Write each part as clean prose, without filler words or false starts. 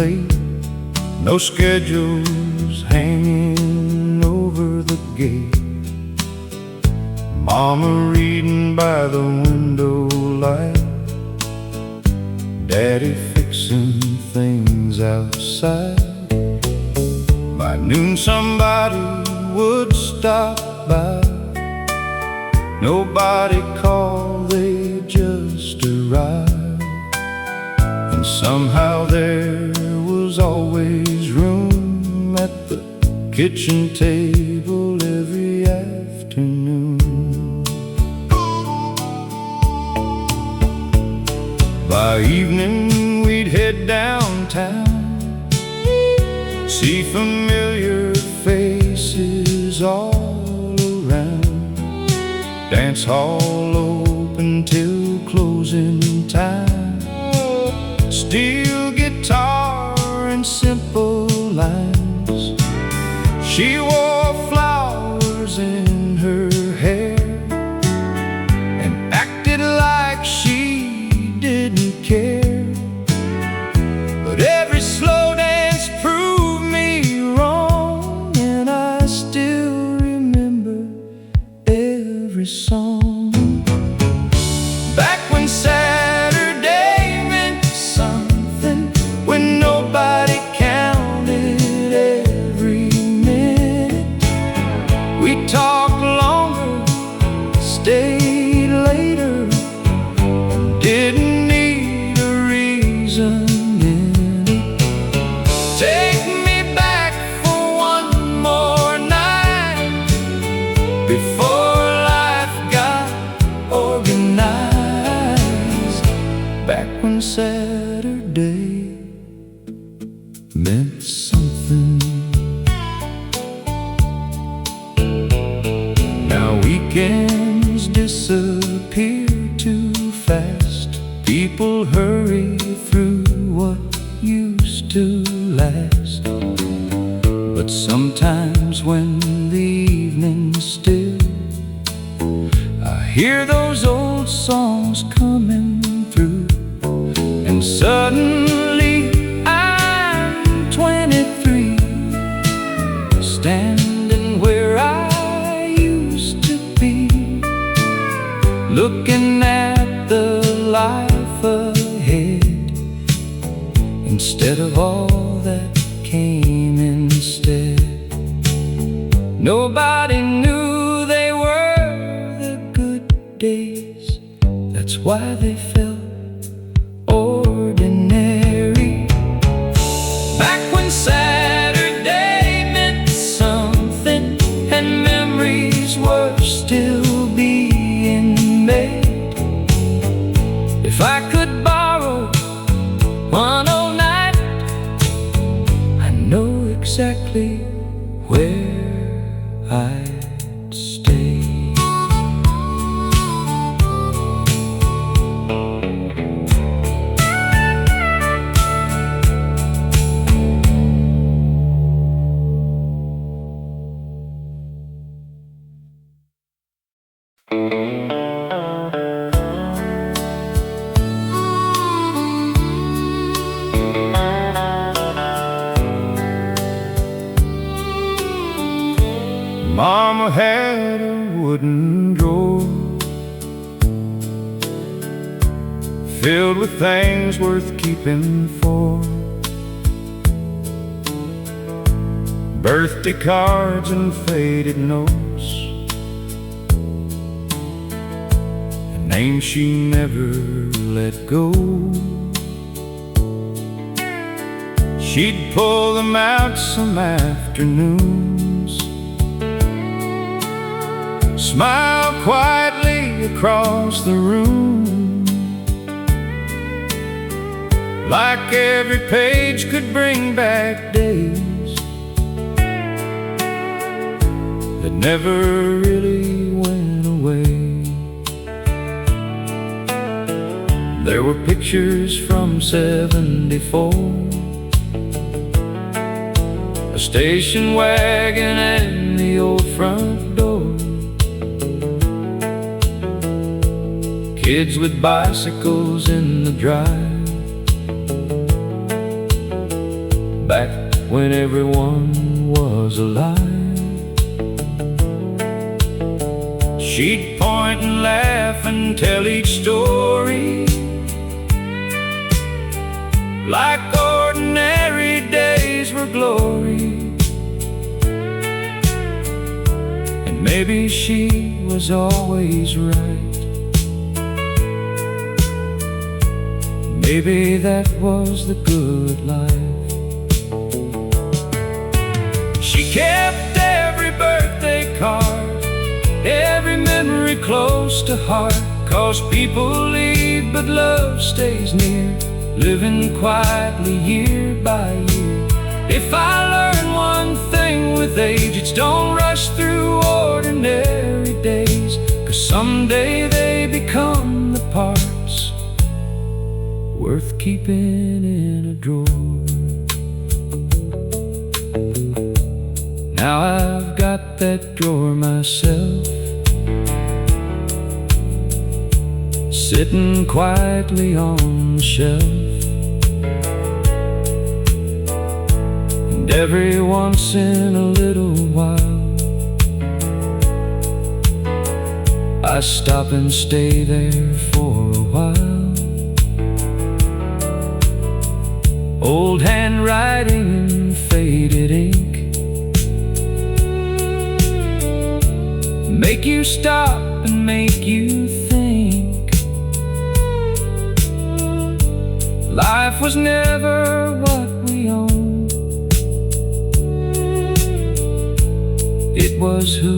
late, no schedules hanging over the gate. Mama reading by the window light, Daddy fixing things outside. By noon somebody would stop by. Nobody called, they just arrived. And somehow there was always room at the kitchen table every afternoon. By evening we'd head downtown, see familiar faces all around. Dance hall open till closing time, steel guitar and simple lines. She wore flowers in her hair and acted like she didn't care. But every slow dance proved me wrong, and I still remember every song. Back when Saturday meant something, when nobody counted every minute. We talked longer, stayed later, didn't need a reason in it. Take me back for one more night before life got organized. Back when Saturday meant something. Now weekends disappear too fast. People hurry through what used to last. But sometimes when the evening's still, I hear those old songs coming through, and suddenly I'm 23, standing where I used to be, looking at the life ahead instead of all that came instead. Nobody knew they were the good days. That's why they felt ordinary. Back when Saturday meant something, and memories were still being made. If I could borrow one old night, I know exactly where I'd stay. Mama had a wooden drawer filled with things worth keeping for. Birthday cards and faded notes, a name she never let go. She'd pull them out some afternoons, smile quietly across the room, like every page could bring back days that never really went away. There were pictures from '74, a station wagon and the old front door, kids with bicycles in the drive, when everyone was alive. She'd point and laugh and tell each story like ordinary days were glory. And maybe she was always right. Maybe that was the good life. She kept every birthday card, every memory close to heart. 'Cause people leave but love stays near, living quietly year by year. If I learn one thing with age, it's don't rush through ordinary days, 'cause someday they become the parts worth keeping in a drawer. Now I've got that drawer myself, sitting quietly on the shelf. And every once in a little while I stop and stay there for a while. Old handwriting and faded ink make you stop and make you think. Life was never what we own, it was who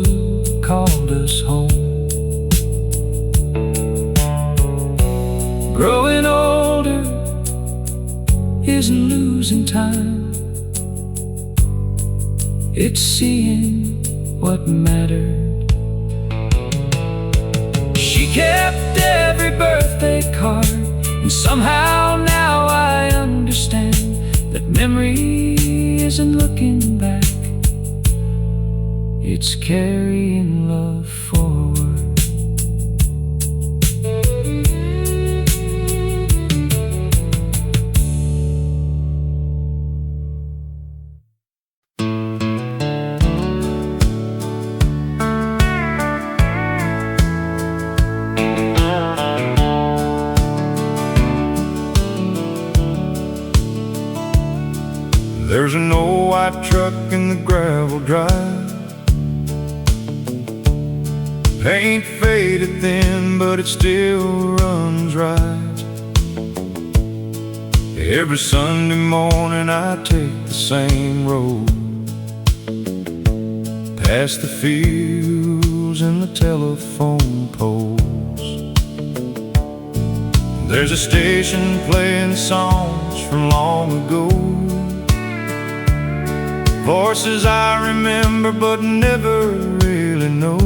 called us home. Growing older isn't losing time, it's seeing what mattered. She kept every birthday card, and somehow now I understand that memory isn't looking back, it's carrying love forward. There's an old white truck in the gravel drive, paint faded thin, but it still runs right. Every Sunday morning I take the same road, past the fields and the telephone poles. There's a station playing songs from long ago, voices I remember but never really know.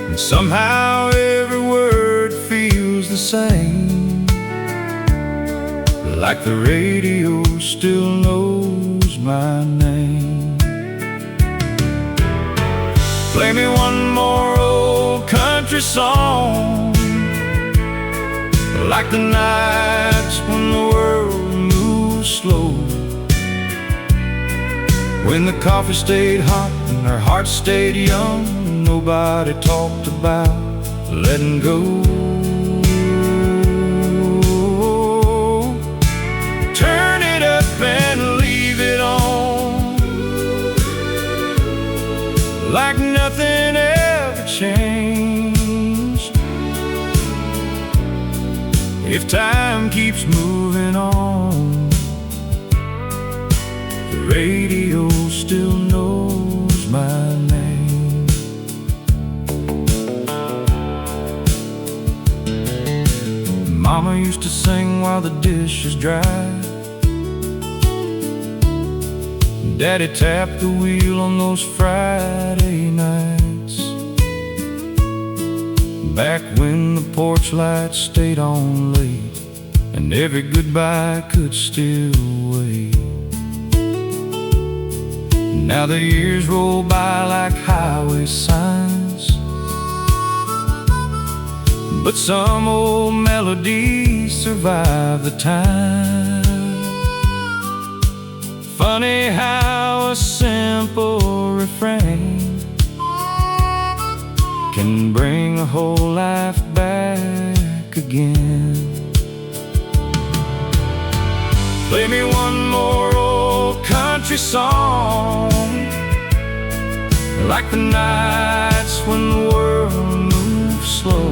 And somehow every word feels the same, like the radio still knows my name. Play me one more old country song, like the nights when the world moves slow, when the coffee stayed hot and our hearts stayed young, and nobody talked about letting go. Turn it up and leave it on, like nothing ever changed. If time keeps moving on, the radio still knows my name. Mama used to sing while the dishes dried, Daddy tapped the wheel on those Friday nights, back when the porch lights stayed on late, and every goodbye could still wait. Now the years roll by like highway signs, but some old melodies survive the time. Funny how a simple refrain can bring a whole life back again. Play me one more old country song, like the nights when the world moved slow,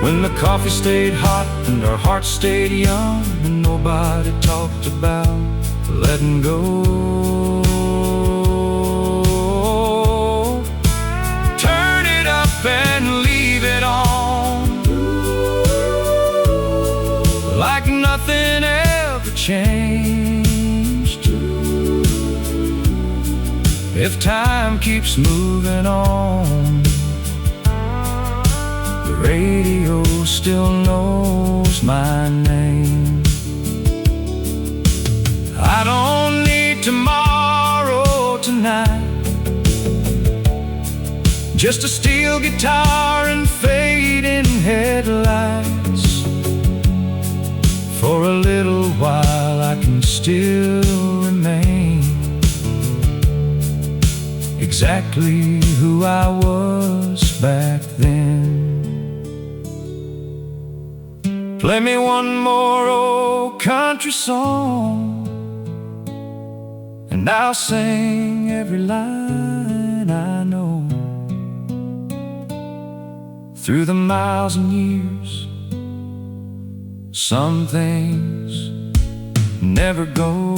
when the coffee stayed hot and our hearts stayed young, and nobody talked about letting go. Turn it up and leave it on, like nothing ever changed. If time keeps moving on, the radio still knows my name. I don't need tomorrow tonight, just a steel guitar and fading headlights. For a little while I can still remain exactly who I was back then. Play me one more old country song, and I'll sing every line I know. Through the miles and years, some things never go.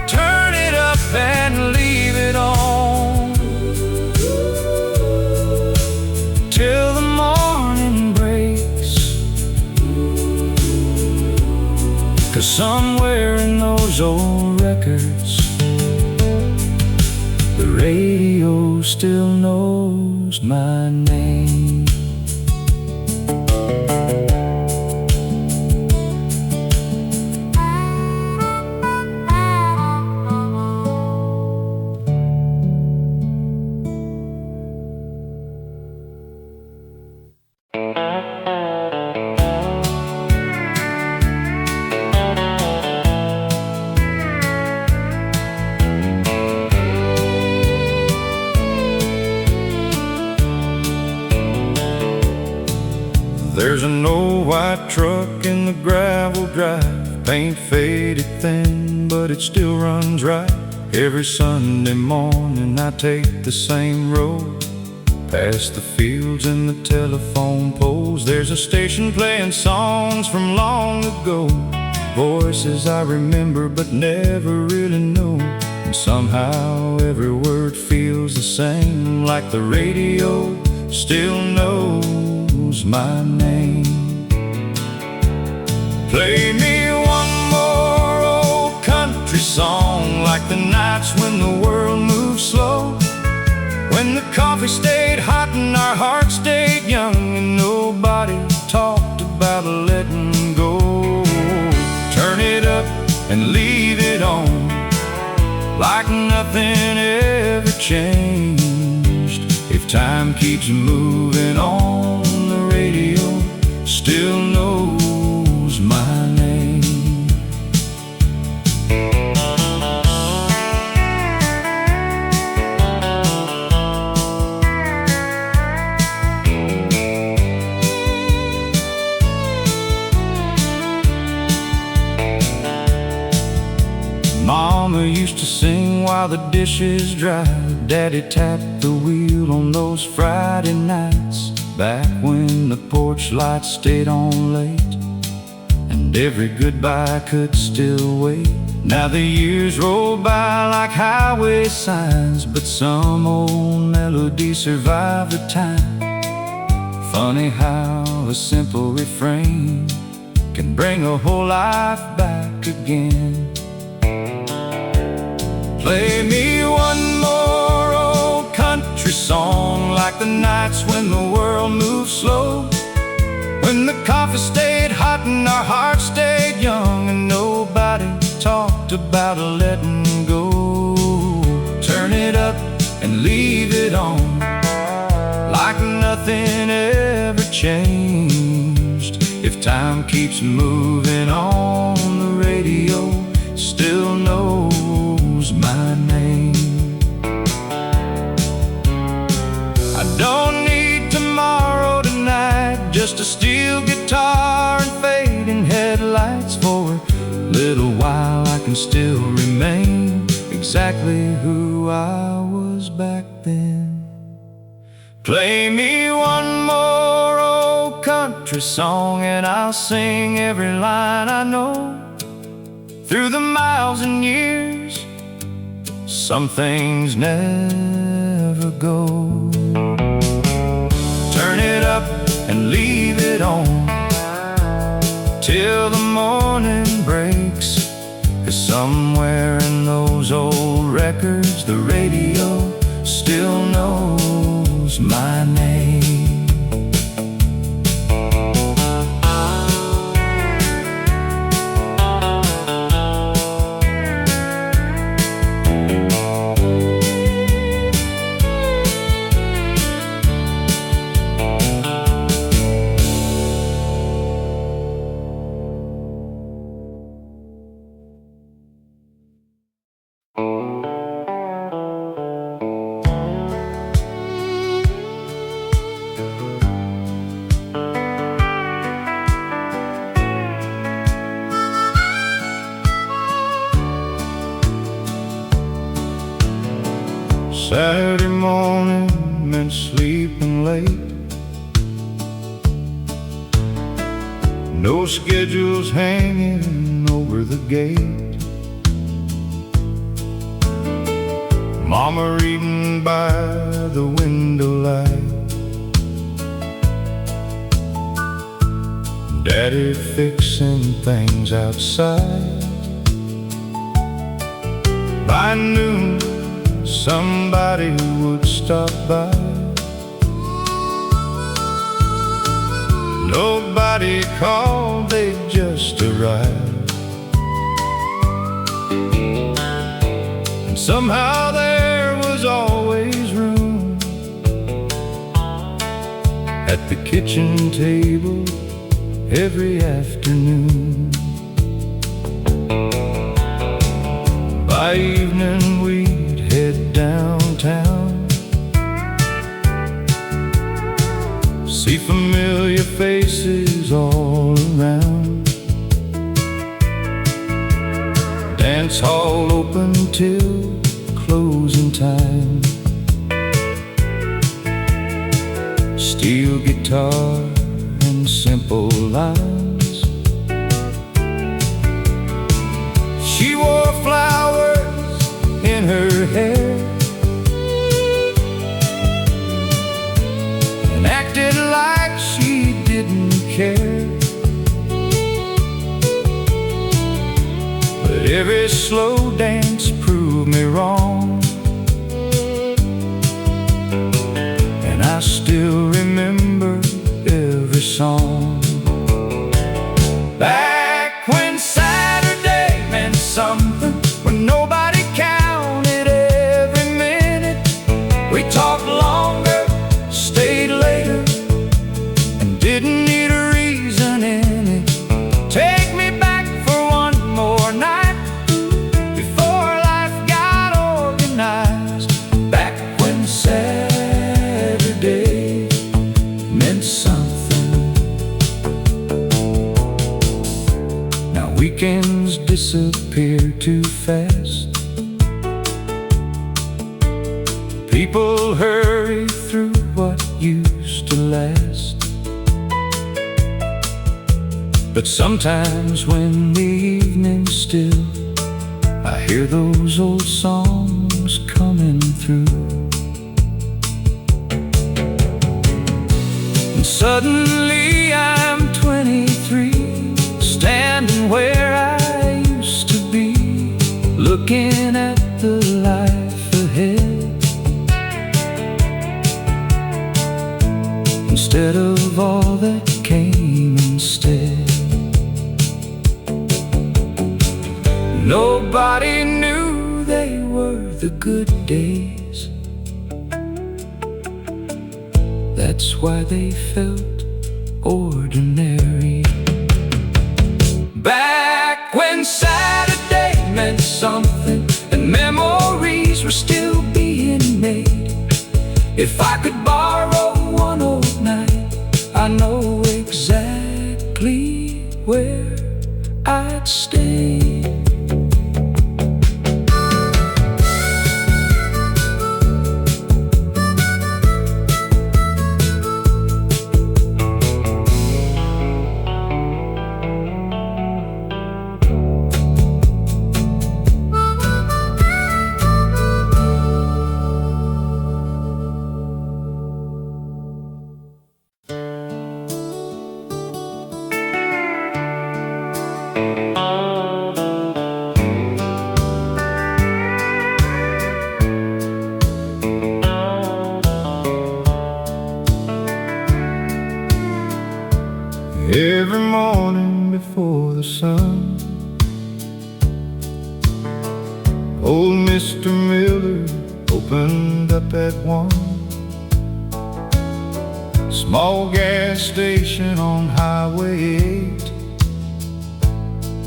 Turn it up and leave it on, till the morning breaks. 'Cause somewhere in those old records, the radio still knows my name. There's an old white truck in the gravel drive, paint faded thin, but it still runs right. Every Sunday morning I take the same road, past the fields and the telephone poles. There's a station playing songs from long ago, voices I remember but never really know. And somehow every word feels the same, like the radio still knows my name. Play me one more old country song, like the nights when the world moved slow, when the coffee stayed hot and our hearts stayed young, and nobody talked about letting go. Turn it up and leave it on, like nothing ever changed. If time keeps moving on, the radio still knows my name. Mama used to sing while the dishes dried. Daddy tapped the wheel on those Friday nights, back when the porch lights stayed on late, and every goodbye could still wait. Now the years roll by like highway signs, but some old melodies survive the time. Funny how a simple refrain can bring a whole life back again. Play me one more old country song, like the nights when the world moved slow, when the coffee stayed hot and our hearts stayed young, and nobody talked about letting go. Turn it up and leave it on, like nothing ever changed. If If time keeps moving on, the radio still knows my name. I don't need tomorrow tonight, just a steel guitar and fading headlights. For a little while I can still remain exactly who I was back then. Play me one more old country song and I'll sing every line I know. Through the miles and years, some things never go. Turn it up and leave it on till the morning breaks. 'Cause somewhere in those old records, the radio still knows my name. Saturday morning meant sleeping late. No schedules hanging over the gate. Mama reading by the window light. Daddy fixing things outside. By noon, somebody would stop by. Nobody called, they just arrived. And somehow there was always room at the kitchen table every afternoon. By evening we'd head downtown, see familiar faces all around. Dance hall open till closing time. Steel guitar and simple lines. She wore flowers in her hair and acted like she didn't care. But every slow dance proved me wrong, and I still remember every song. Back when Saturday meant something, when nobody counted every minute. We talked longer, stayed later, and didn't need a reason in it. Take me back for one more night before life got organized. Back when Saturday meant something. Now weekends disappear too fast. People hurry through what used to last. But sometimes when the evening's still, I hear those old songs coming through. And suddenly I'm 23, standing where I used to be, looking at the life ahead. Instead of all that came instead. Nobody knew they were the good days. That's why they felt ordinary. Back when Saturday meant something and memories were still being made. If I could borrow one old night, I know exactly where I'd stay. Every morning before the sun, old Mr. Miller opened up at 1. Small gas station on Highway 8.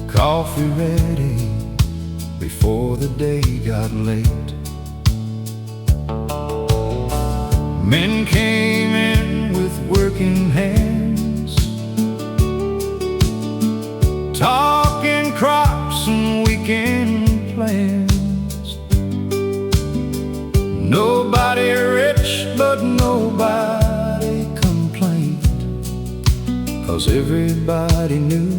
Coffee ready before the day got late. Men came in with working hands, talking crops and weekend plans. Nobody rich, but nobody complained, 'cause everybody knew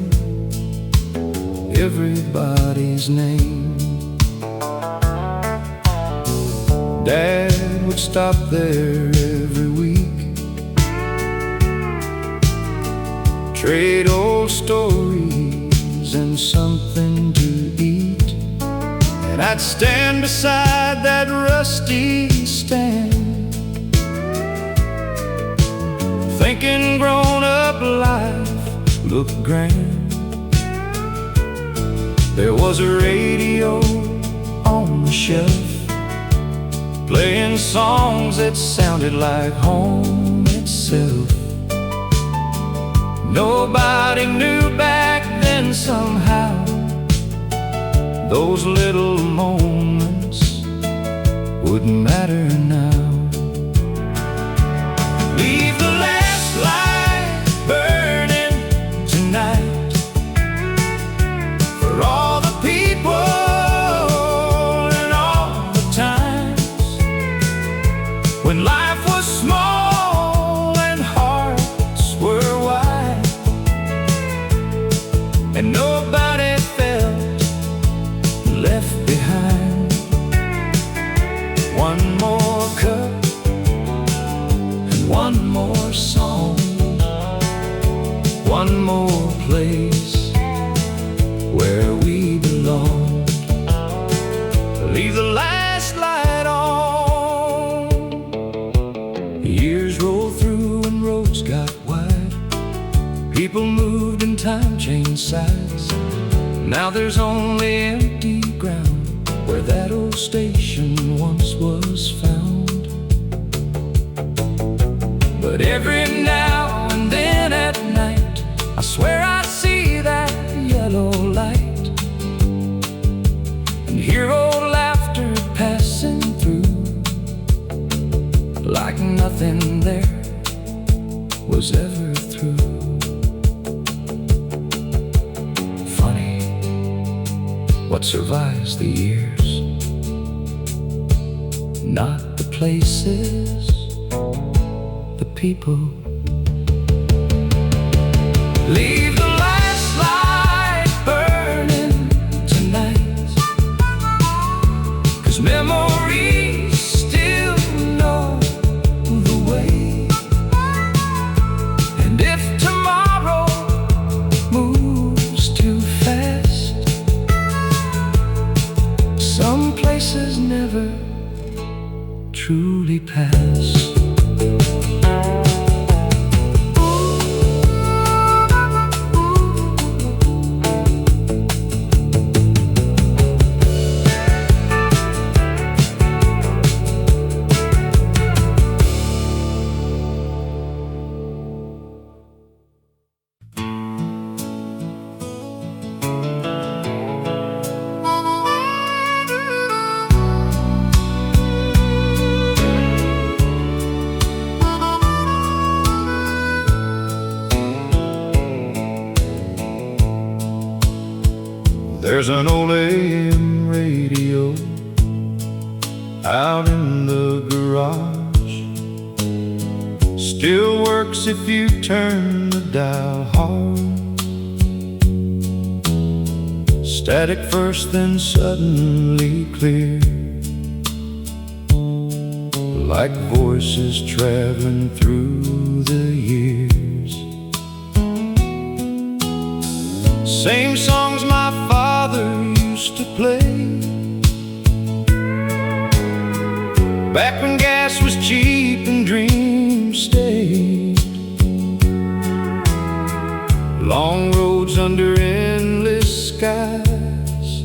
everybody's name. Dad would stop there every week, trade old stories and something to eat. And I'd stand beside that rusty stand, thinking grown-up life looked grand. There was a radio on the shelf, playing songs that sounded like home itself. Nobody knew back then somehow those little moments wouldn't matter now. Leave the last light burning tonight for all the people and all the times when life was small and hearts were wide, and nobody felt left behind. One more cup and one more song, one more place where we belong. Leave the last light on. Years rolled through and roads got wide. People moved and time changed sides. Now there's only empty ground where that old station once was found. But every now and then at night, I swear I see that yellow light and hear old laughter passing through, like nothing there was ever through. Funny what survives the years, not the places, the people. Leave the last light burning tonight, 'cause memories still know the way. And if tomorrow moves too fast, some places never truly pass. There's an old AM radio out in the garage. Still works if you turn the dial hard. Static first, then suddenly clear, like voices traveling through the years. Same songs my father used to play, back when gas was cheap and dreams stayed. Long roads under endless skies,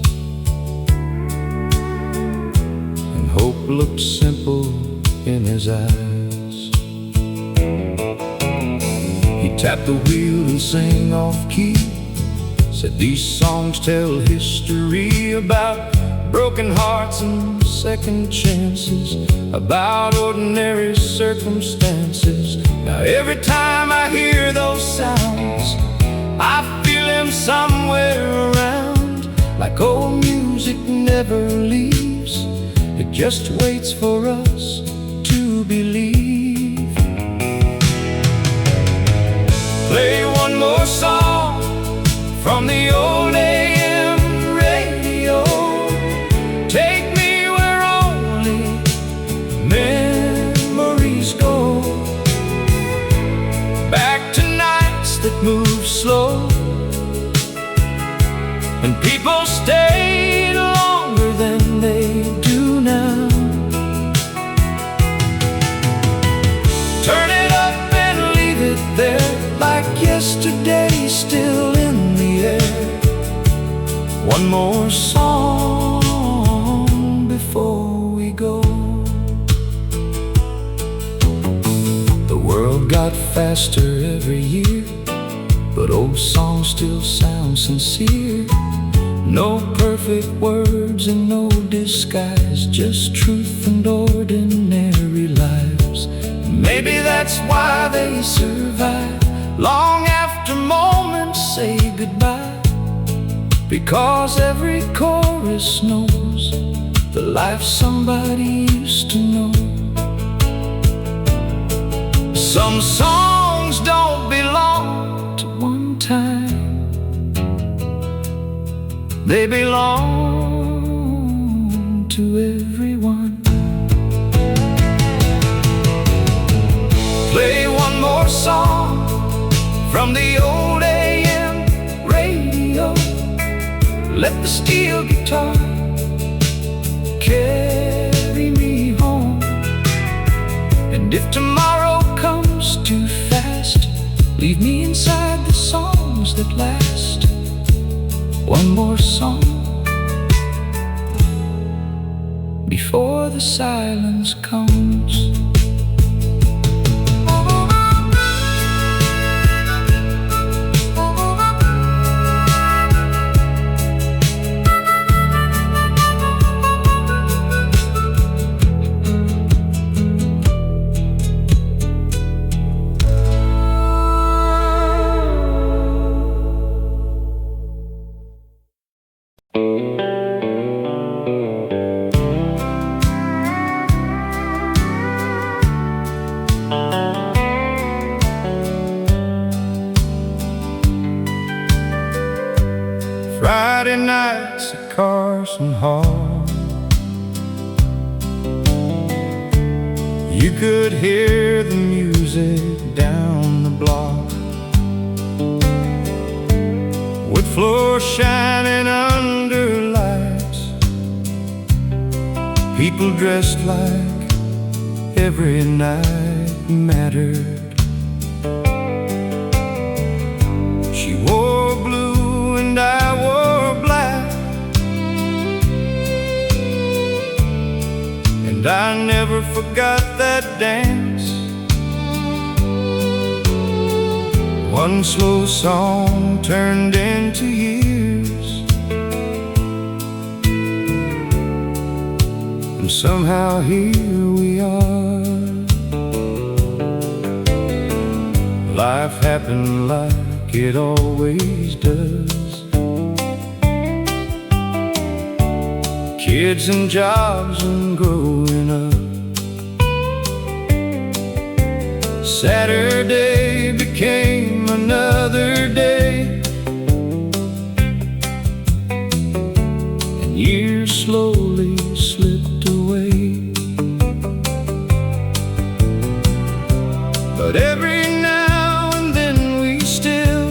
and hope looked simple in his eyes. He tapped the wheel and sang off key, said these songs tell history about broken hearts and second chances, about ordinary circumstances. Now every time I hear those sounds, I feel him somewhere around, like old music never leaves. It just waits for us to believe. Play one more song from the old AM radio. Take me where only memories go, back to nights that move slow, and people stayed longer than they do now. Turn it up and leave it there, like yesterday still in the air. One more song before we go. The world got faster every year, but old songs still sound sincere. No perfect words and no disguise, just truth and ordinary lives. Maybe that's why they survive long after moments say goodbye, because every chorus knows the life somebody used to know. Some songs don't belong to one time, they belong to everyone. Play one more song from the old AM radio. Let the steel guitar carry me home. And if tomorrow comes too fast, leave me inside the songs that last. One more song before the silence comes. Friday nights at Carson Hall, you could hear the music down the block. Wood floor shining under lights, people dressed like every night mattered. She wore blue and I wore black, and I never forgot that dance. One slow song turned into years, and somehow here we are. Life happened like it always does. kids and jobs and growing up. Saturday became another day, and years slowly slipped away. But every now and then we still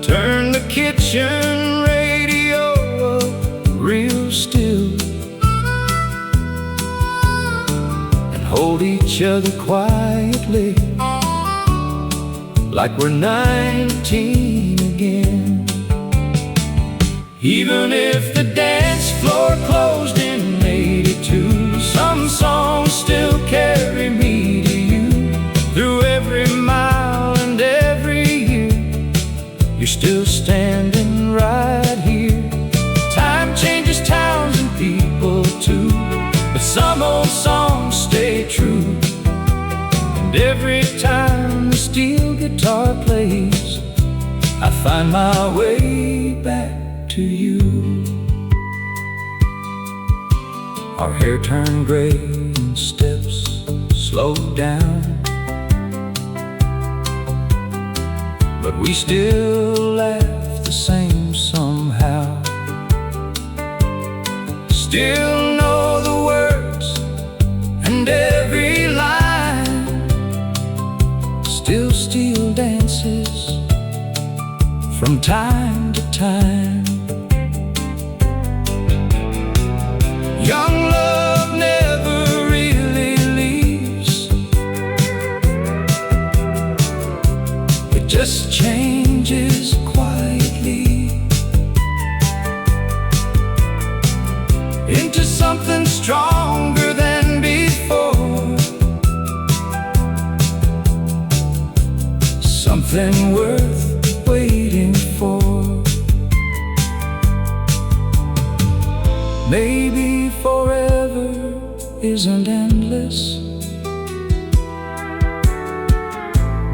turn the kitchen radio up real still and hold each other quietly like we're 19 again. Even if the dance floor closed in '82, some songs still carry me to you. Through every mile and every year, you're still standing right here. Time changes towns and people too, but some old songs stay true. And every time the steel guitar plays, I find my way back to you. Our hair turned gray and steps slowed down, but we still laugh the same somehow. Still know the words and every line, still steel dances from time to time. Young love never really leaves, it just changes quietly into something stronger than before, something worth waiting for. Maybe forever isn't endless,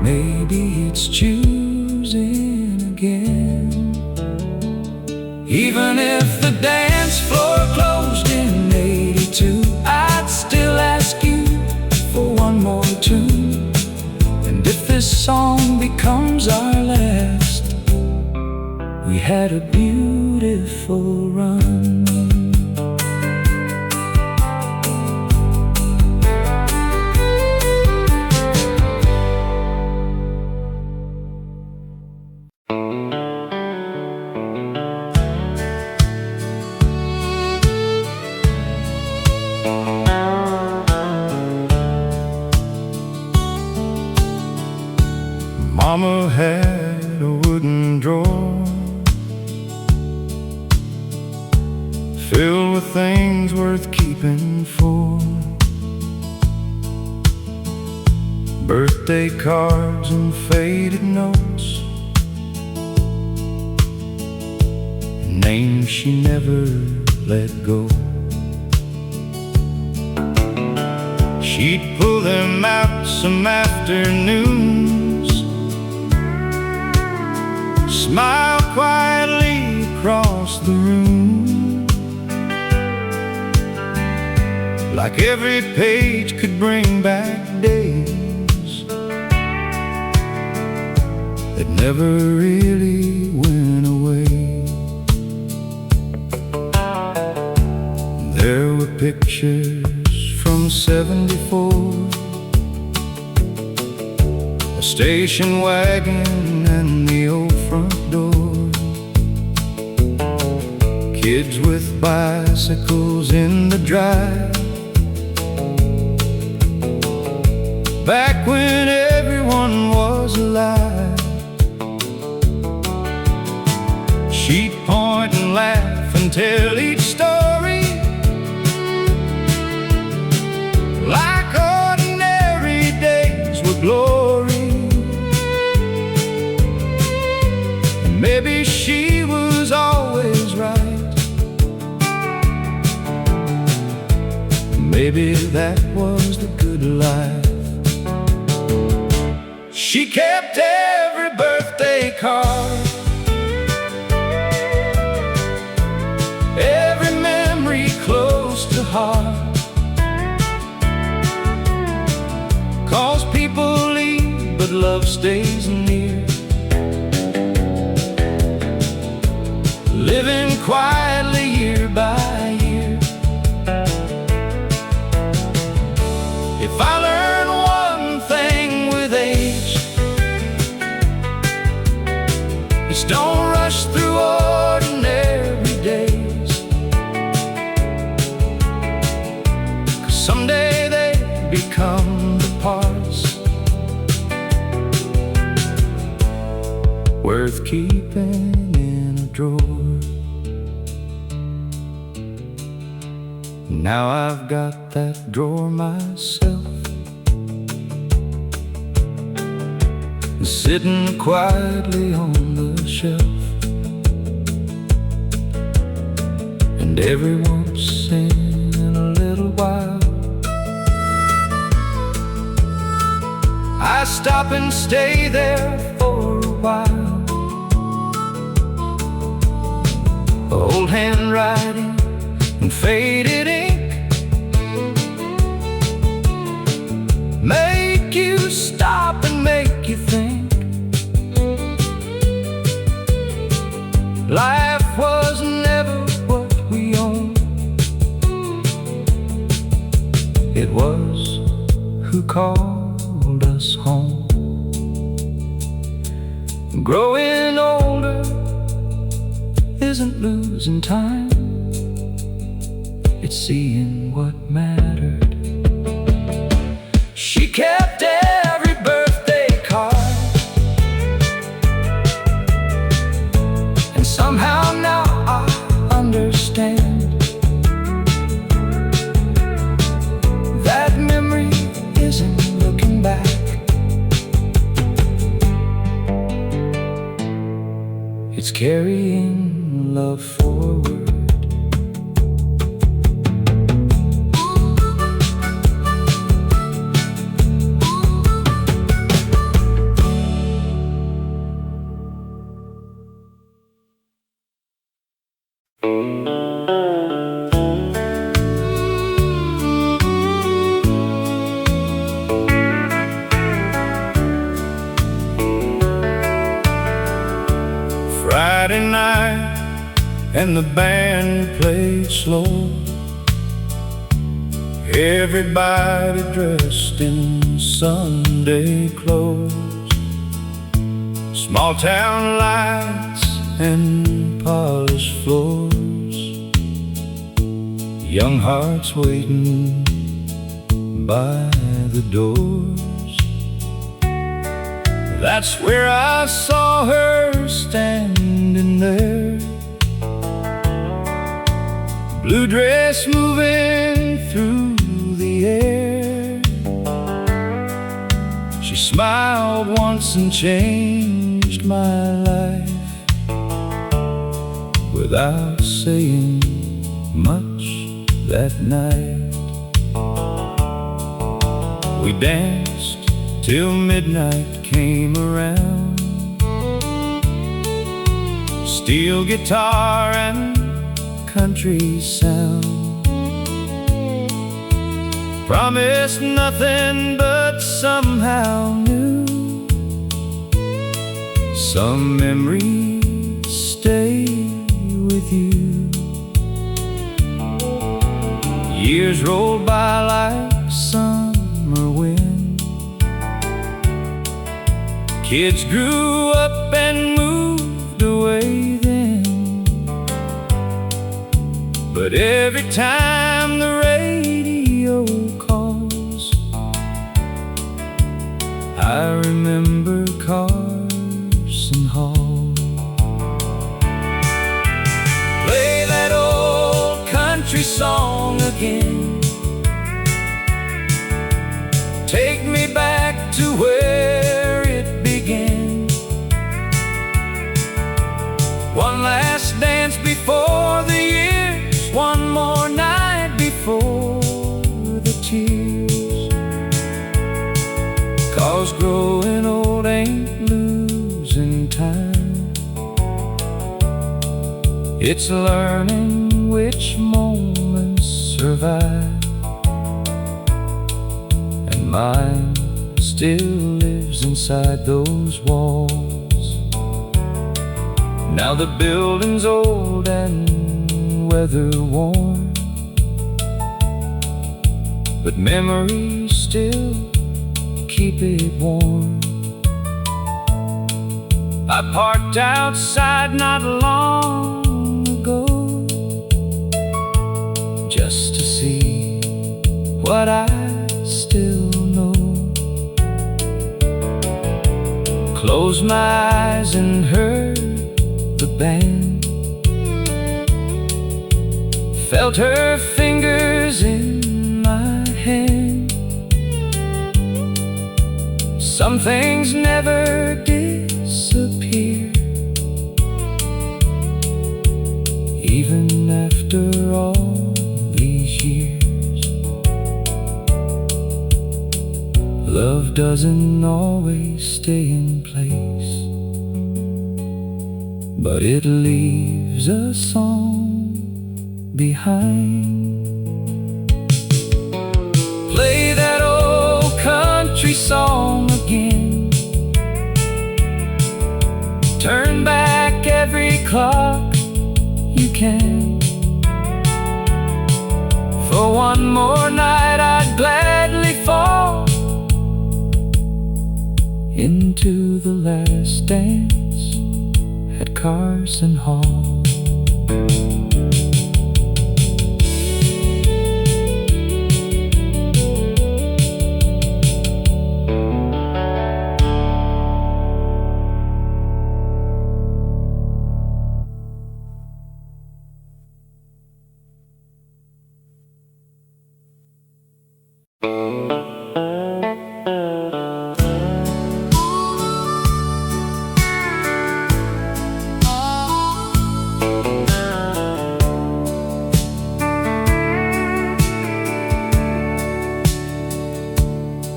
maybe it's choosing again. Even if the dance floor closed in '82, I'd still ask you for one more tune. And if this song becomes our last, we had a beautiful run. Mama had a wooden drawer filled with things worth keeping for. Birthday cards and faded notes, names she never let go. She'd pull them out some afternoons, smile quietly across the room, like every page could bring back days that never really went away. There were pictures from '74, a station wagon and the old front door, kids with bicycles in the drive, back when everyone was alive. She'd point and laugh and tell each story like ordinary days were glory. And maybe she was always right, maybe that was the good life. She kept every birthday card, love stays near. Living quietly year by year. If I learn one thing with age, it's don't rush through ordinary days, 'cause someday they become the parts worth keeping in a drawer. Now I've got that drawer myself, sitting quietly on the shelf. And every once in a little while I stop and stay there for a while. Old handwriting and faded ink make you stop and make you think. Life was never what we owned. It was who called us home. Growing older isn't losing time, it's seeing what mattered. She kept every birthday card, and somehow now I understand that memory isn't looking back. It's carrying love forward. Friday night and the band played slow. Everybody dressed in Sunday clothes. Small town lights and polished floors. Young hearts waiting by the doors. That's where I saw her standing there, blue dress moving through the air. She smiled once and changed my life without saying much that night. We danced till midnight came around. Steel guitar and country sound. Promised nothing but somehow knew some memories stay with you. Years rolled by like summer wind. Kids grew up and moved away then, but every time the radio calls, I remember Carson Hall. Play that old country song again. Take me back to where it began. One last dance before the years, one more night before the tears. 'Cause growing old ain't losing time, it's learning which moments survive. And mine still lives lives inside those walls. Now the building's old and weather-worn, but memories still keep it warm. I parked outside not long ago, just to see what I still know. Closed my eyes and heard the band, felt her fingers in my hand. Some things never disappear, even after all these years. Love doesn't always stay in place, but it leaves a song behind. Play that old country song again, turn back every clock you can. For one more night I'd gladly fall into the last dance at Carson Hall.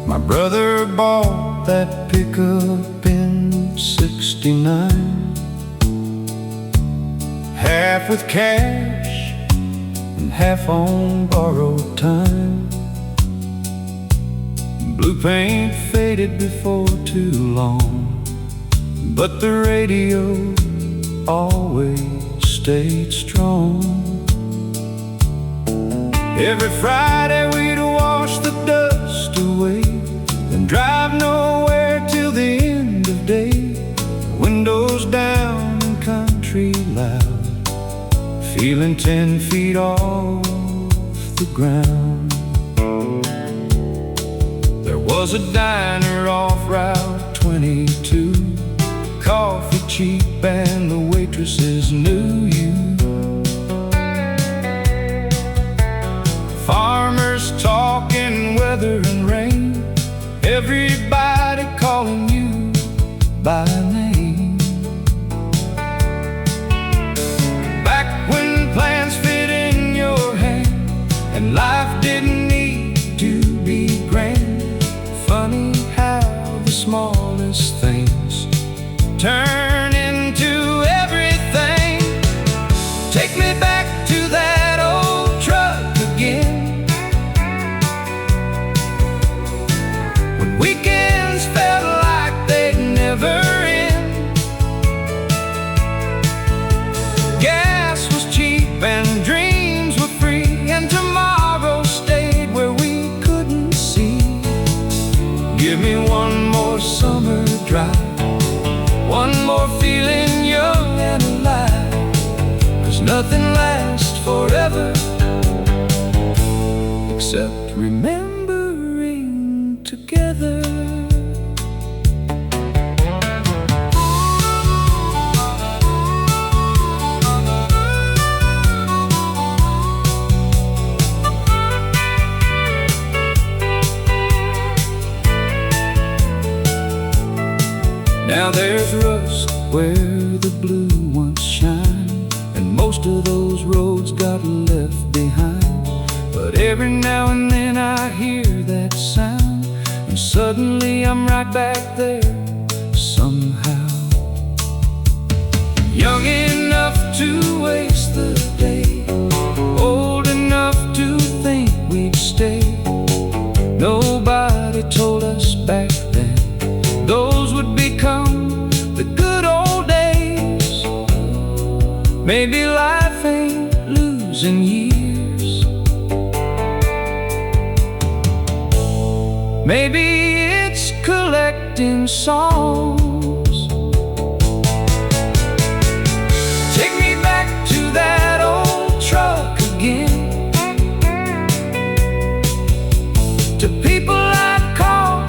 My brother bought that pickup in '69, half with cash and half on borrowed time. Blue paint faded before too long, but the radio always stayed strong. Every Friday we'd wash the dust away, then drive nowhere till the end of day. Windows down and country loud, feeling 10 feet off the ground. There was a diner off Route 22, coffee cheap and the waitresses knew you. Farmers talking weather and rain, everybody calling you by name. Back when plans fit in your hand and life didn't need to be grand. Funny how the smallest things turn into everything. Take me back to that old truck again, when weekends felt like they'd never end. Gas was cheap and dreams were free, and tomorrow stayed where we couldn't see. Give me one more summer drive, one more feeling young and alive, 'cause nothing lasts forever except remembering together. Now there's rust where the blue once shined, and most of those roads got left behind. But every now and then I hear that sound, and suddenly I'm right back there somehow. Young enough to waste the day, old enough to think we'd stay. Nobody told us back then those would become the good old days. Maybe life ain't losing years. Maybe it's collecting songs. Take me back to that old truck again, to people I'd call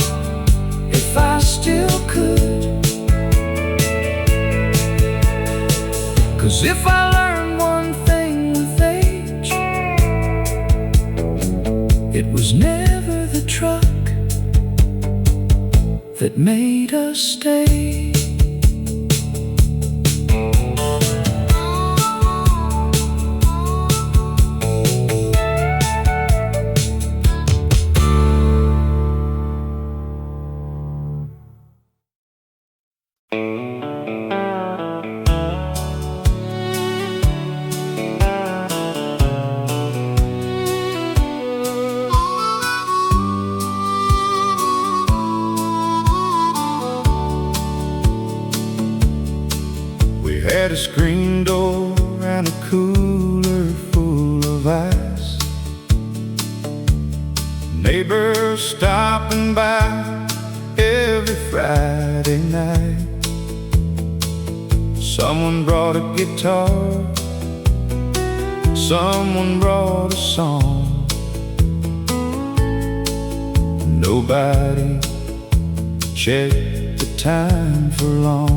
if I still could. 'Cause if I learned one thing with age, it was never the truck that made us stay. Had a screen door and a cooler full of ice. Neighbors stopping by every Friday night. Someone brought a guitar, someone brought a song. Nobody checked the time for long.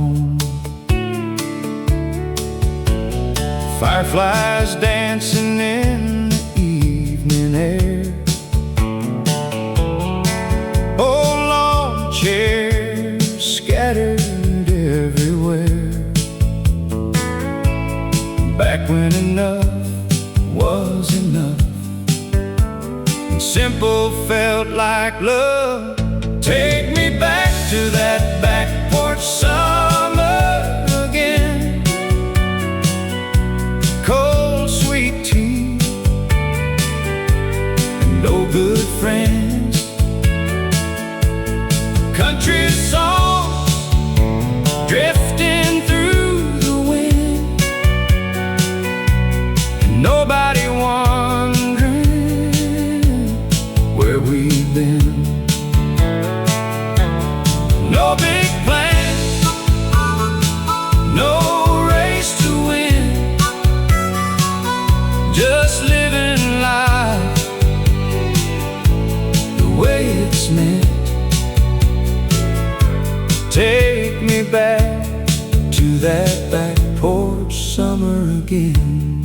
Fireflies dancing in the evening air. Old lawn chairs scattered everywhere. Back when enough was enough, and simple felt like love. Take me back to that back porch summer again. Cold sweet tea and no good friends. Country songs drifting through the wind, and nobody wondering where we've been. No big plans, no race to win, just living life the way it's meant. Take me back to that back porch summer again.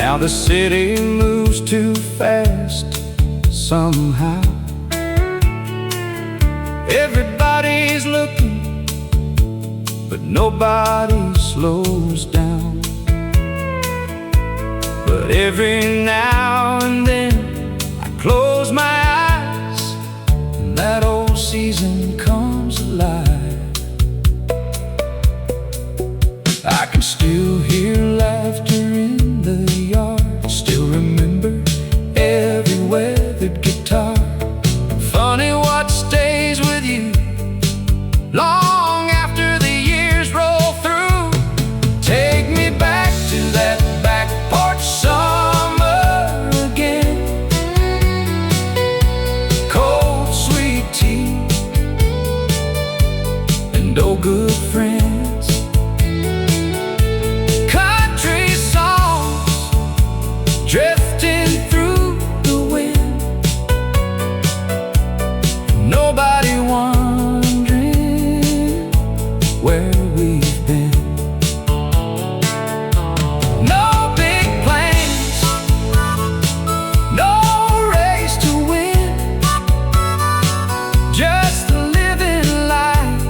Now the city moves too fast somehow. Everybody's looking, but nobody slows down. But every now and then I close my eyes, and that old season comes alive. I can still hear laughter in the yard, still remember every weathered guitar. Funny what stays with you long after the years roll through. Take me back to that back porch summer again. Cold sweet tea and no good friends. Country songs drifting through the wind. Nobody wondering where we've been. No big plans, no race to win, just living life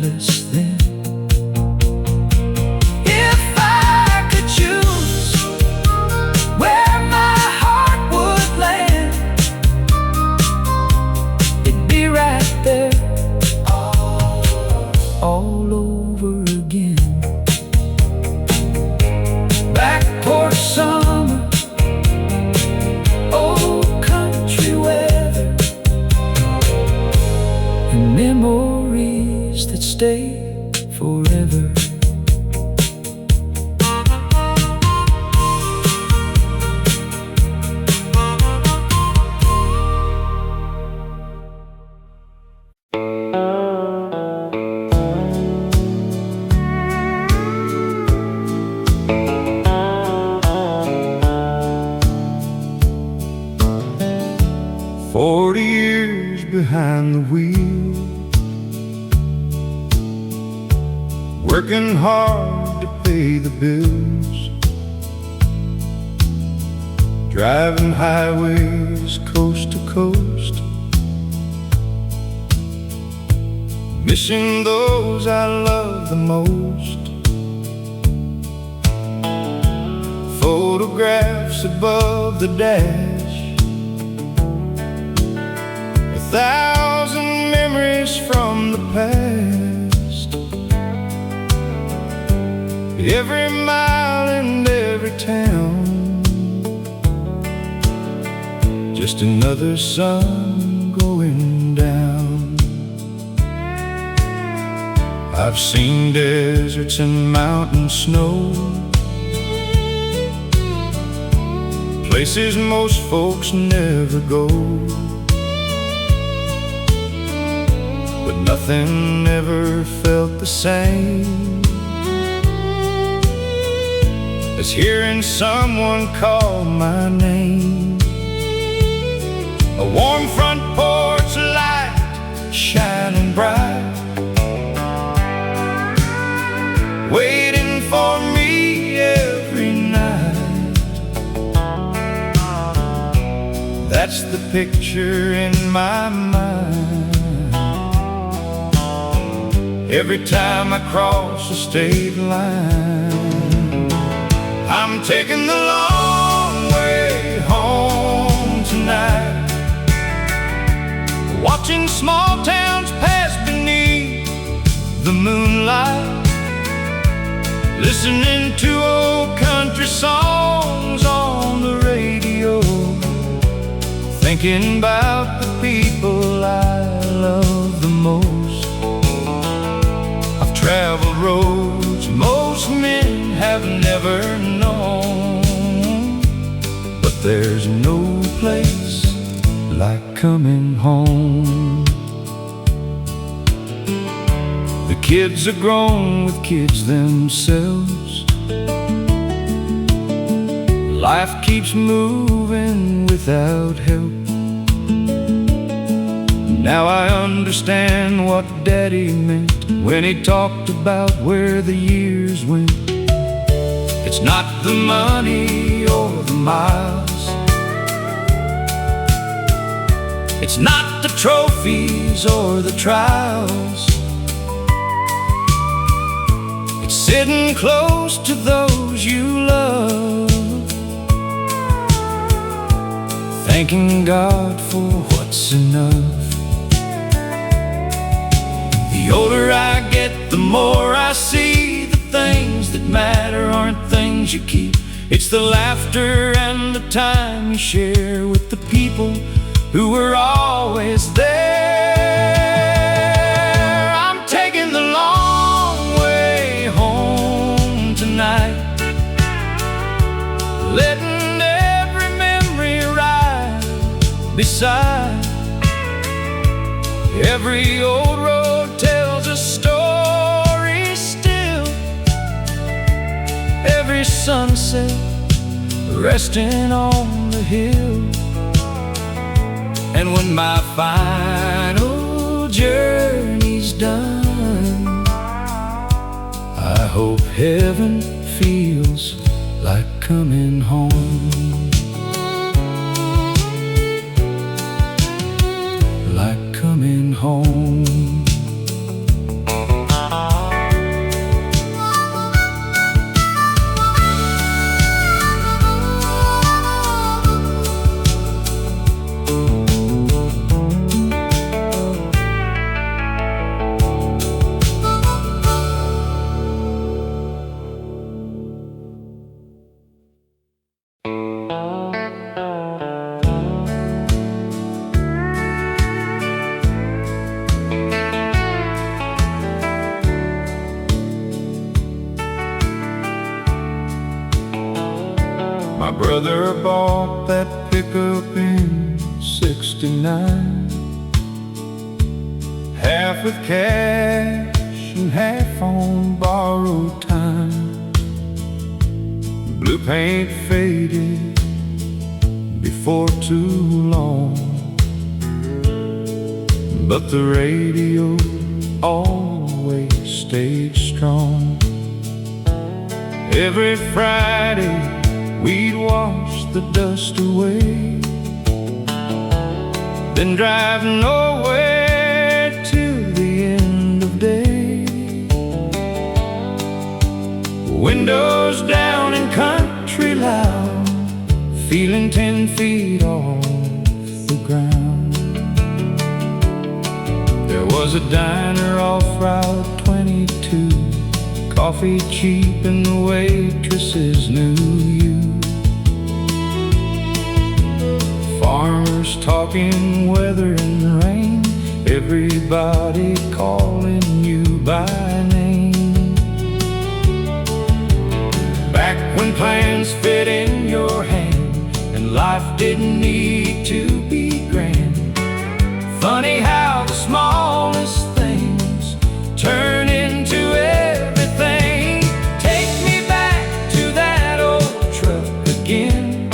heartless then. If I could choose where my heart would land, it'd be right there, all over again. Back porch summer, old country weather, and memories that stay forever. 40 years behind the wheel, working hard to pay the bills, driving highways coast to coast, missing those I love the most. Photographs above the dash, 1,000 memories from the past. Every mile and every town, just another sun going down. I've seen deserts and mountain snow, places most folks never go. But nothing ever felt the same as hearing someone call my name. A warm front porch light shining bright, waiting for me every night. That's the picture in my mind every time I cross a state line. I'm taking the long way home tonight, watching small towns pass beneath the moonlight, listening to old country songs on the radio, thinking about the people I love the most. I've traveled roads most men have never known, but there's no place like coming home. The kids are grown with kids themselves, life keeps moving without help. Now I understand what Daddy meant when he talked about where the years went. It's not the money or the miles, it's not the trophies or the trials, it's sitting close to those you love, thanking God for what's enough. The older I get, the more I see the things that matter aren't things you keep. It's the laughter and the time you share with the people who were always there. I'm taking the long way home tonight, letting every memory ride beside. Every old road tells a story still, every sunset resting on the hill. And when my final journey's done, I hope heaven feels like coming home, like coming home. brother bought that pickup in '69, half with cash and half on borrowed time. Blue paint faded before too long, but the radio always stayed strong. Every Friday we'd wash the dust away, then drive nowhere till the end of day. Windows down and country loud, feeling 10 feet off the ground. There was a diner off Route 22, coffee cheap and the waitresses knew you. Farmers talking weather and rain, everybody calling you by name. Back when plans fit in your hand and life didn't need to be grand. Funny how the smallest things turn into everything. Take me back to that old truck again,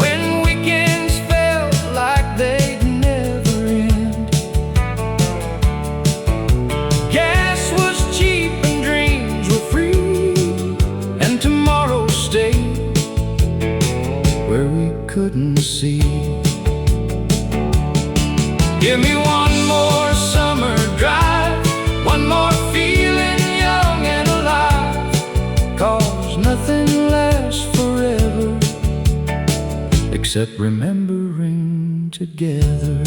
when weekends felt like they'd never end. Gas was cheap and dreams were free, and tomorrow stayed where we couldn't see. Give me one more summer drive, one more feeling young and alive, 'cause nothing lasts forever except remembering together.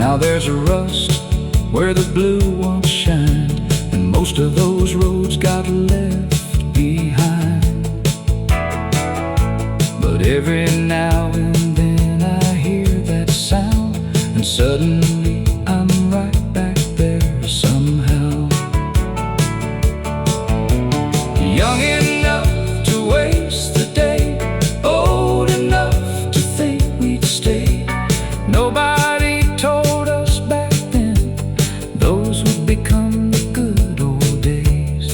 Now there's a rust where the blue once shined, and most of those roads got left behind. But every now and then I hear that sound, and suddenly I'm right back there somehow. Young enough to waste the day, old enough to think we'd stay. Nobody told us back then those would become the good old days.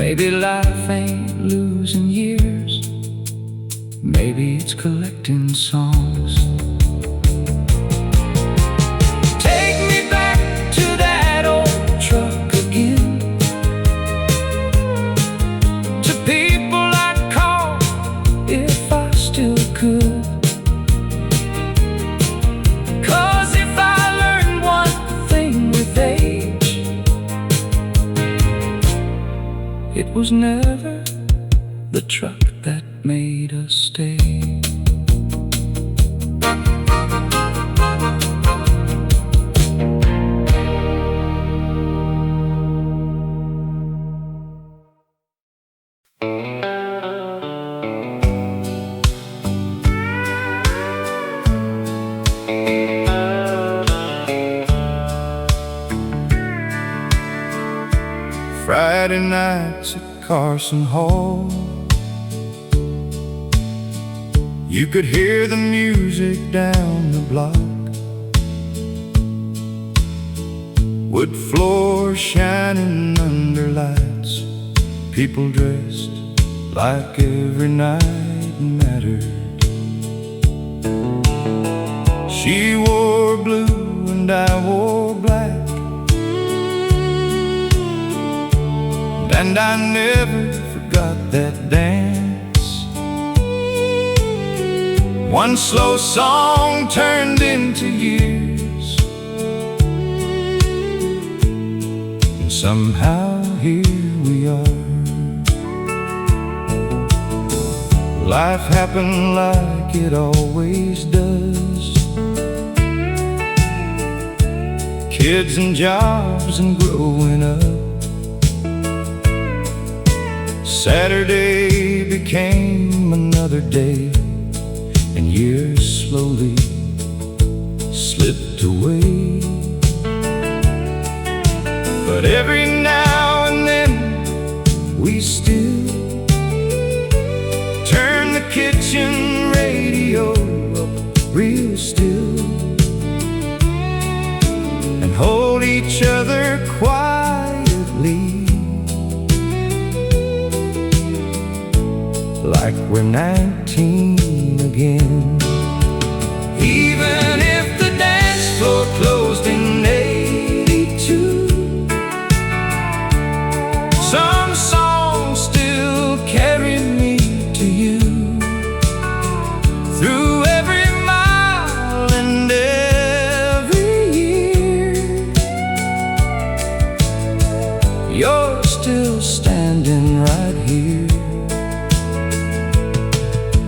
Maybe life ain't losing years, maybe it's collecting songs. Take me back to that old truck again, to people I'd call if I still could. 'Cause if I learned one thing with age, it was never the truck that made us stay. Friday nights at Carson Hall, you could hear the music down the block. Wood floor shining under lights, people dressed like every night mattered. She wore blue and I wore black, and I never forgot that dance. One slow song turned into years, and somehow here we are. Life happened like it always does. Kids and jobs and growing up. Saturday became another day, and years slowly away. But every now and then we still turn the kitchen radio up real still and hold each other quietly, like we're 19 again. Even if the dance floor closed in '82, some songs still carry me to you. Through every mile and every year, you're still standing right here.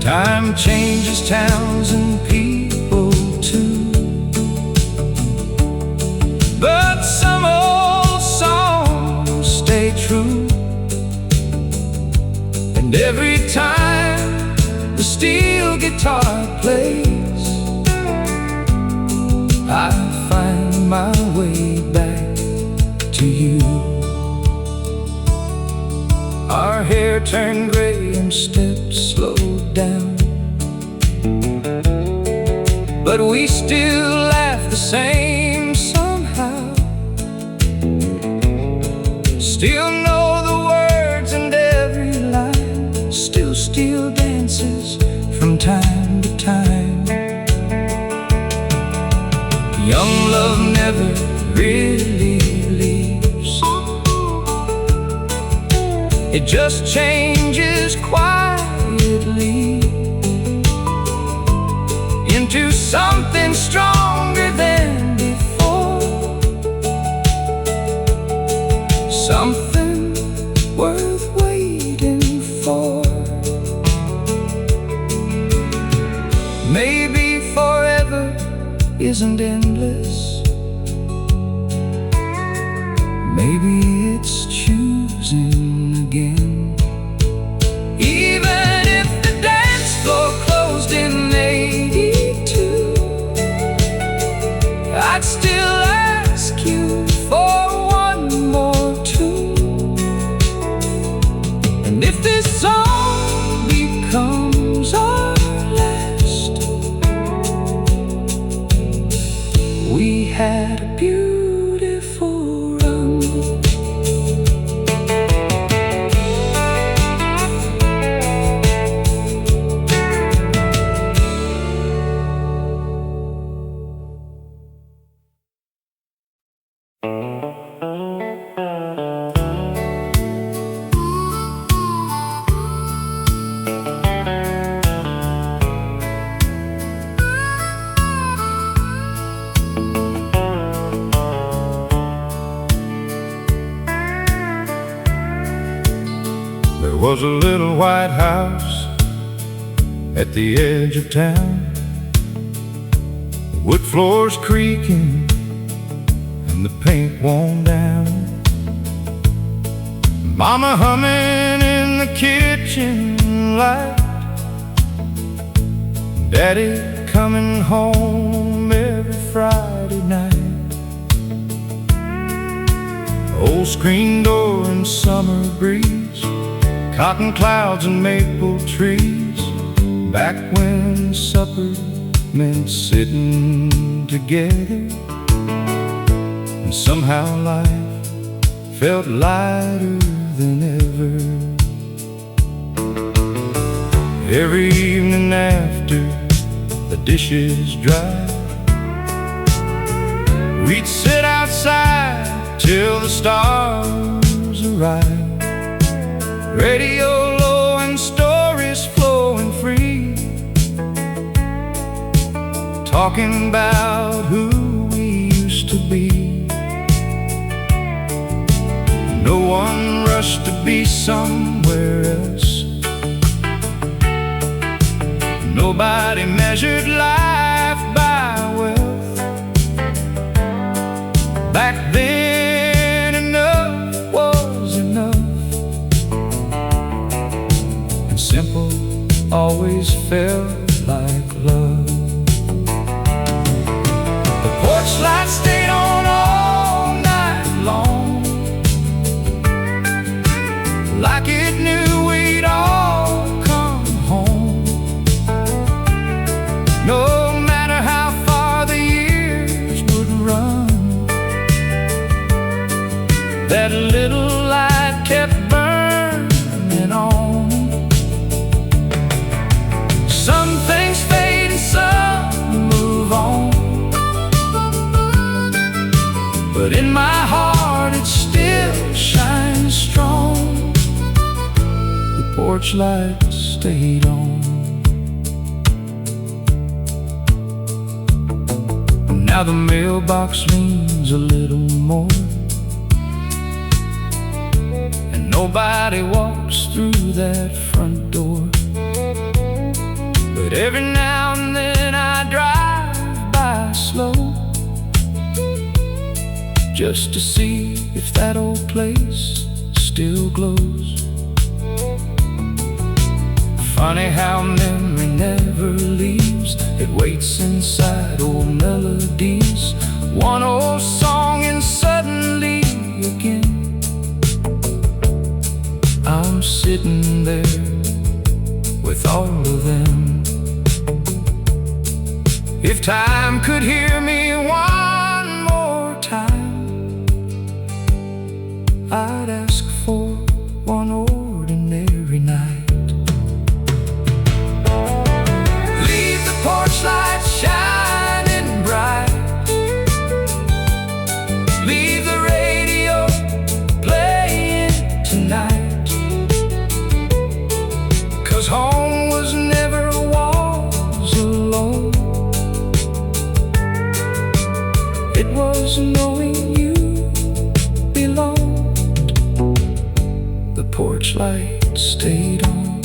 Time changes towns and people too, but some old songs stay true. And every time the steel guitar plays, I find my way back to you. Our hair turned gray and steps slowed down, but we still laugh the same somehow. Still know the words and every line, still steal dances from time to time. Young love never really leaves, it just changes quietly into something stronger than before, something worth waiting for. Maybe forever isn't endless, maybe it's choosing again. Even if the dance floor closed in '82, I'd still ask you for one more tune. And if this song becomes our last, we had a beautiful run. There was a little white house at the edge of town, the wood floors creaking and the paint worn down. Mama humming in the kitchen light, Daddy coming home every Friday night. Old screen door and summer breeze, cotton clouds and maple trees, back when supper meant sitting together. And somehow life felt lighter than ever. Every evening after the dishes dry, we'd sit outside till the stars arrive. Radio low and stories flowing free, talking about who we used to be. No one rushed to be somewhere else, nobody measured life by wealth. Back then enough was enough, and simple always felt like love. The porch porch light stayed on. Now the mailbox leans a little more, and nobody walks through that front door. But every now and then I drive by slow, just to see if that old place still glows. Funny how memory never leaves. It waits inside old melodies. One old song and suddenly again I'm sitting there with all of them. If time could hear me one more time, I'd ask for one ordinary night. Leave the porch light shining bright, leave the radio playing tonight, 'cause home was never walls alone. It was knowing you belonged. The porch light stayed on,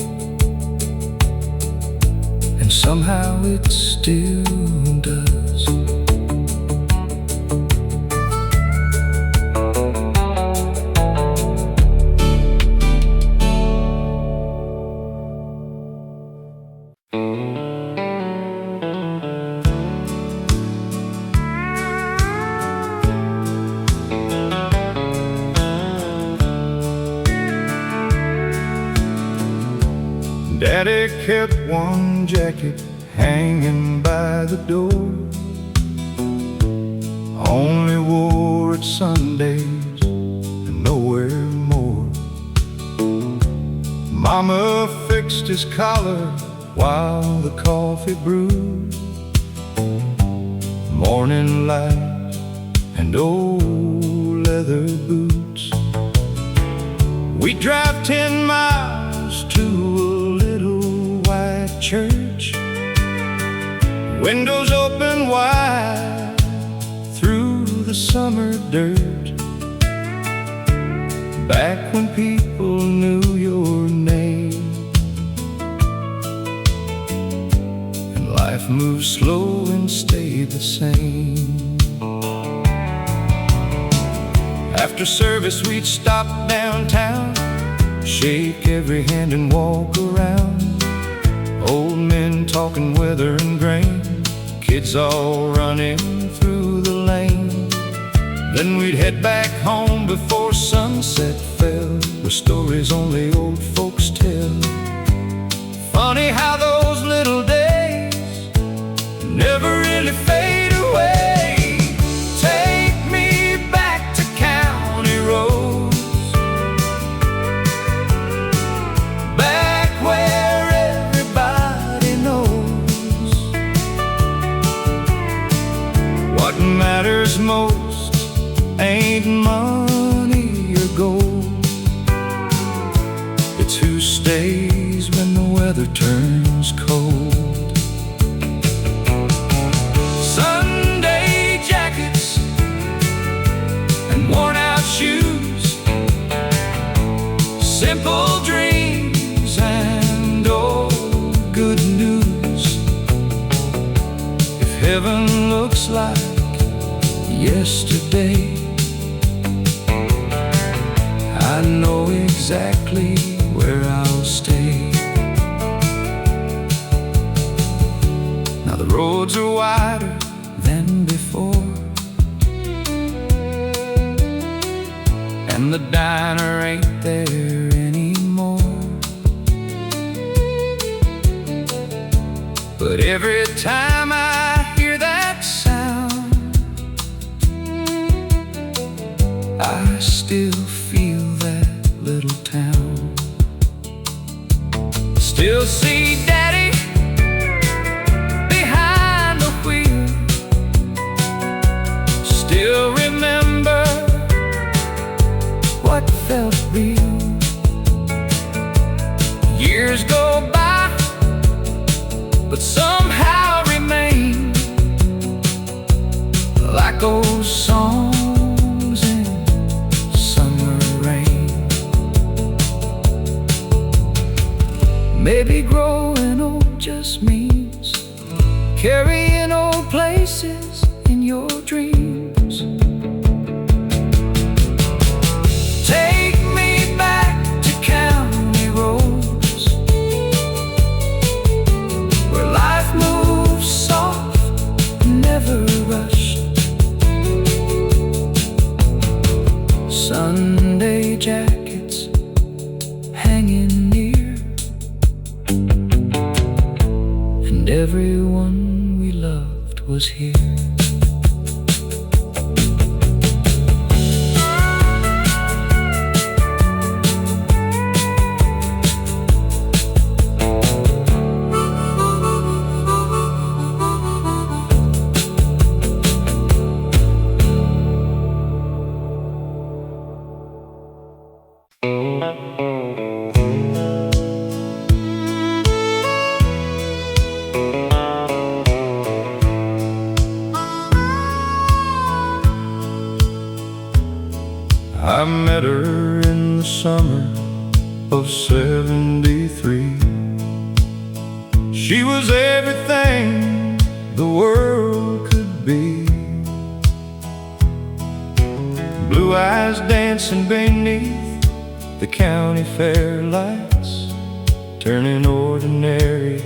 and somehow it still does. Daddy kept one jacket hanging by the door, only wore it Sundays and nowhere more. Mama fixed his collar while the coffee brewed, morning light and old leather boots. We drive 10 miles to a little white church, windows open wide through the summer dirt. Back when people knew your name, and life moved slow and stayed the same. After service we'd stop downtown, shake every hand and walk around. Old men talking weather and grain, kids all running through the lane. Then we'd head back home before sunset fell, with stories only old folks tell. Funny how those little days never really fade away. Take me back to county roads, back where everybody knows what matters most ain't money or gold. It's who stays when the weather turns cold. Sunday jackets and worn out shoes, simple dreams and old good news. If heaven looks like yesterday, I know exactly where I'll stay. Now the roads are wider than before, and the diner ain't there anymore. But every time I hear that sound, I still feel that little town. Still see Daddy behind the wheel, still remember what felt real. years go by, but somehow remain like old songs in summer rain. Maybe growing old just means carrying old places in your dreams. Take me back to county roads, where life moves soft and never rushed. Sunday jackets hanging near, and everyone we loved was here. I met her in the summer of '73. She was everything the world could be. Blue eyes dancing beneath the county fair lights, turning ordinary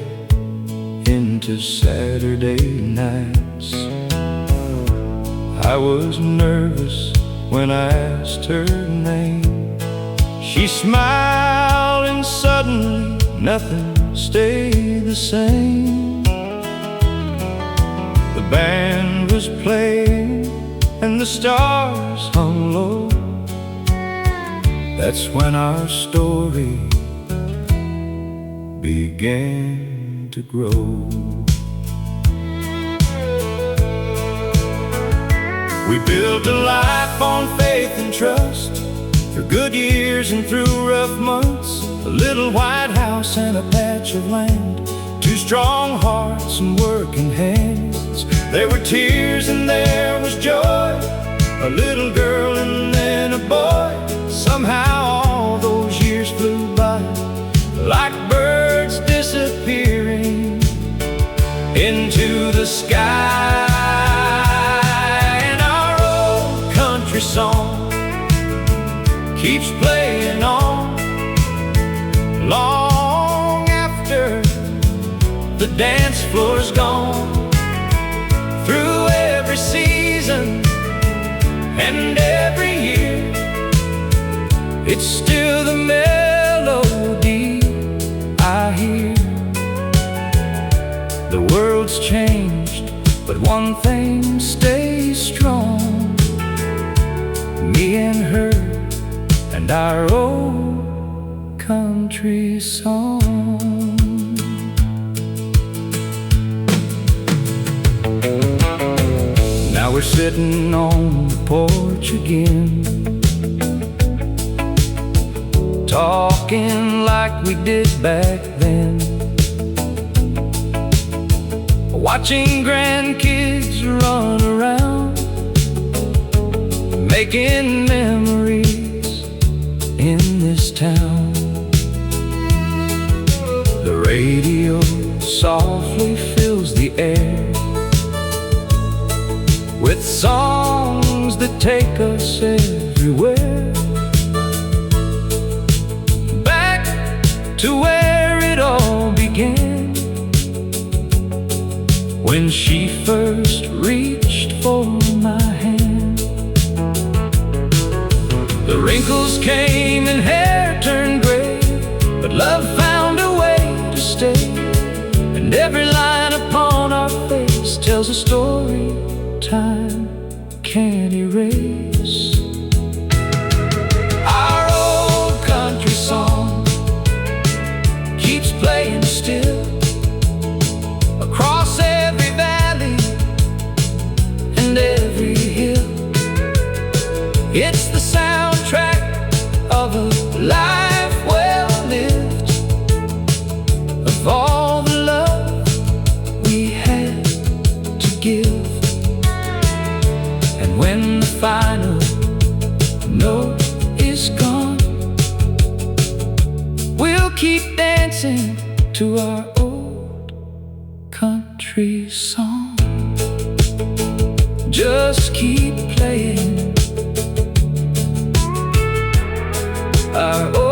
into Saturday nights. I was nervous when I asked her name. She smiled and suddenly nothing stayed the same. The band was playing and the stars hung low. That's when our story began to grow. We built a life on faith and trust, through good years and through rough months. A little white house and a patch of land, two strong hearts and working hands. There were tears and there was joy, a little girl and then a boy. Somehow all those years flew by, like birds disappearing into the sky. Song keeps playing on long after the dance floor's gone. Through every season and every year, it's still the melody I hear. The world's changed, but one thing stays strong: me and her and our old country song. Now we're sitting on the porch again, talking like we did back then, watching grandkids run around, making memories in this town. The radio softly fills the air with songs that take us everywhere, back to where it all began, when she first reached for my hand. The wrinkles came and hair turned gray, but love found a way to stay. And every line upon our face tells a story time can't erase. Our old country song keeps playing still, across every valley and every hill. It's the soundtrack of a life well lived, keep dancing to our old country song. Just keep playing our old